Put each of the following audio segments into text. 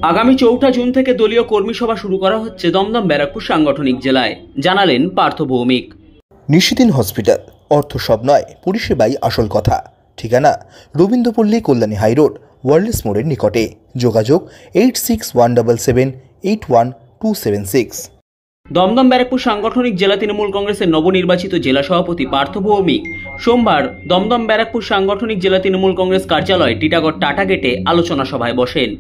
আগামী ৪ঠা জুন থেকে দলীয় কর্মী সভা শুরু করা হচ্ছে দমদম ব্যারাকপুর সাংগঠনিক জেলায়, জানালেন পার্থ ভৌমিক। নিশিদিন হসপিটাল, অর্থ সব নয়, পরিষেবাই আসল কথা। ঠিকানা রবীন্দ্রপল্লী, কল্যাণী হাইরোড, ওয়ার্ল্ডস মোড়ের নিকটে। যোগাযোগ 8617781276। দমদম ব্যারাকপুর সাংগঠনিক জেলা তৃণমূল কংগ্রেসের নবনির্বাচিত জেলা সভাপতি পার্থ ভৌমিক সোমবার দমদম ব্যারাকপুর সাংগঠনিক জেলা তৃণমূল কংগ্রেস কার্যালয় টিটাগড় টাটা গেটে আলোচনা সভায় বসেন।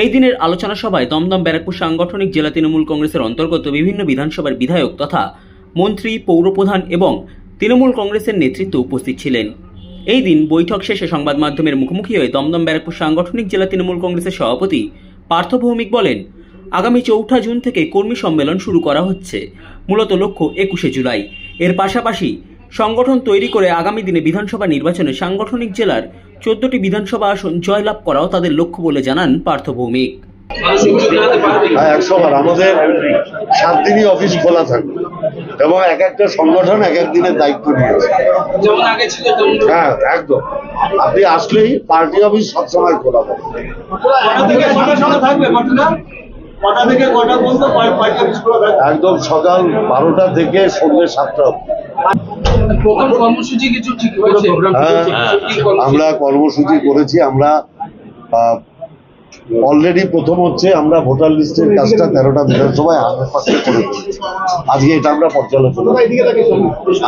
এই দিনের আলোচনা সভায় দমদম ব্যারাকপুর সাংগঠনিক জেলা তৃণমূল কংগ্রেসের অন্তর্গত বিভিন্ন বিধানসভার বিধায়ক তথা মন্ত্রী, পৌরপ্রধান এবং তৃণমূল কংগ্রেসের নেতৃত্ব উপস্থিত ছিলেন। এই দিন বৈঠক শেষে সংবাদ মাধ্যমের মুখোমুখি হয়ে দমদম ব্যারাকপুর সাংগঠনিক জেলা তৃণমূল কংগ্রেসের সভাপতি পার্থ ভৌমিক বলেন, আগামী ৪ঠা জুন থেকে কর্মী সম্মেলন শুরু করা হচ্ছে। মূলত লক্ষ্য ২১শে জুলাই। এর পাশাপাশি সংগঠন তৈরি করে আগামী দিনে বিধানসভা নির্বাচনে সাংগঠনিক জেলার ১৪টি বিধানসভা আসন জয়লাভ করাও তাদের লক্ষ্য বলে জানান পার্থ ভৌমিক। ১০০ বার আমাদের ৭ দিনই অফিস খোলা থাকবে এবং এক একটা সংগঠন এক এক দিনের দায়িত্ব নিয়েছে। হ্যাঁ, একদম। আপনি আসলেই পার্টি অফিস সবসময় খোলা থাকবে। একদম সকাল ১২টা থেকে সন্ধ্যে ৭টা অবধি। আমরা কর্মসূচি করেছি। আমরা অলরেডি প্রথম হচ্ছে আমরা ভোটার লিস্টের কাজটা 13টা বিধানসভায় 100% করে ফেলেছি। আজকে এটা আমরা পর্যালোচনা।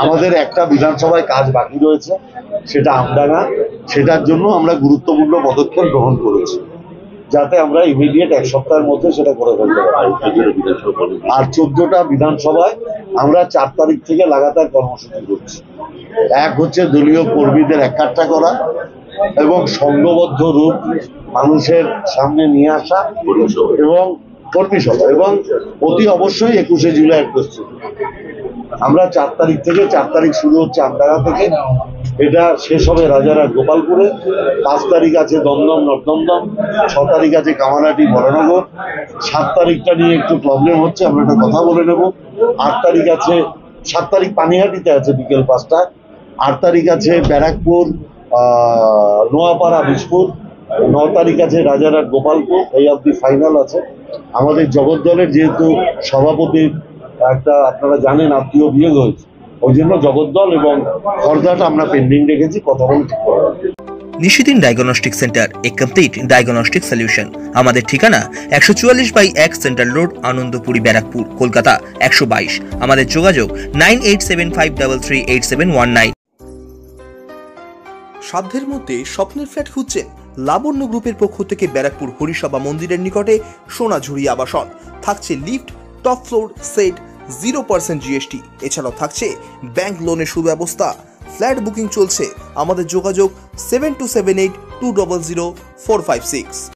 আমাদের একটা বিধানসভায় কাজ বাকি রয়েছে, সেটা আমডাঙ্গা। সেটার জন্য আমরা গুরুত্বপূর্ণ পদক্ষেপ গ্রহণ করেছি, যাতে আমরা ইমিডিয়েট 1 সপ্তাহের মধ্যে সেটা করে ফেলতে পারি। আর 14টা বিধানসভায় আমরা 4 তারিখ থেকে লাগাতার কর্মসূচি করছি। এক হচ্ছে দলীয় কর্মীদের একাট্টা করা এবং সংঘবদ্ধ রূপ মানুষের সামনে নিয়ে আসা এবং কর্মী সভা, এবং অতি অবশ্যই ২১শে জুলাইয়ের প্রস্তুতি। আমরা 4 তারিখ থেকে 4 তারিখ শুরু হচ্ছে আমডাঙ্গা থেকে, এটা শেষ হবে রাজারহাট গোপালপুরে। 5 তারিখ আছে দমদম নর্থদমদম, 6 তারিখ আছে কামারহাটি বরানগর, 7 তারিখটা নিয়ে একটু প্রবলেম হচ্ছে, আমরা একটা কথা বলে নেব। 8 তারিখ আছে, 7 তারিখ পানিহাটিতে আছে বিকেল 5টায়। 8 তারিখ আছে ব্যারাকপুর, নোয়াপাড়া, বিশপুর। 9 তারিখ আছে রাজারহাট গোপালপুর। এই অবধি ফাইনাল আছে। আমাদের জগদ্দলের যেহেতু সভাপতির একটা আপনারা জানেন আত্মীয় বিয়োগ হয়েছে, ওই জন্য জগদ্দল এবং খর্দাটা আমরা পেন্ডিং রেখেছি, কথা বলে ঠিক করা। নিশিদিন ডায়াগনস্টিক সেন্টার, এ কমপ্লিট ডায়াগনস্টিক সলিউশন। আমাদের ঠিকানা 144/1 সেন্ট্রাল রোড, আনন্দপুরি, ব্যারাকপুর, কলকাতা 122। আমাদের যোগাযোগ 9875338719। সাধ্যের মধ্যে স্বপ্নের ফ্ল্যাট খুঁজছেন? লাবণ্য গ্রুপের পক্ষ থেকে ব্যারাকপুর হরিসভা মন্দিরের নিকটে সোনাঝুরি আবাসন। থাকছে lift, top floor, set, 0% GST। এছাড়াও থাকছে ব্যাংক লোনের সুব্যবস্থা। ফ্ল্যাট বুকিং চলছে। আমাদের যোগাযোগ 7278200456।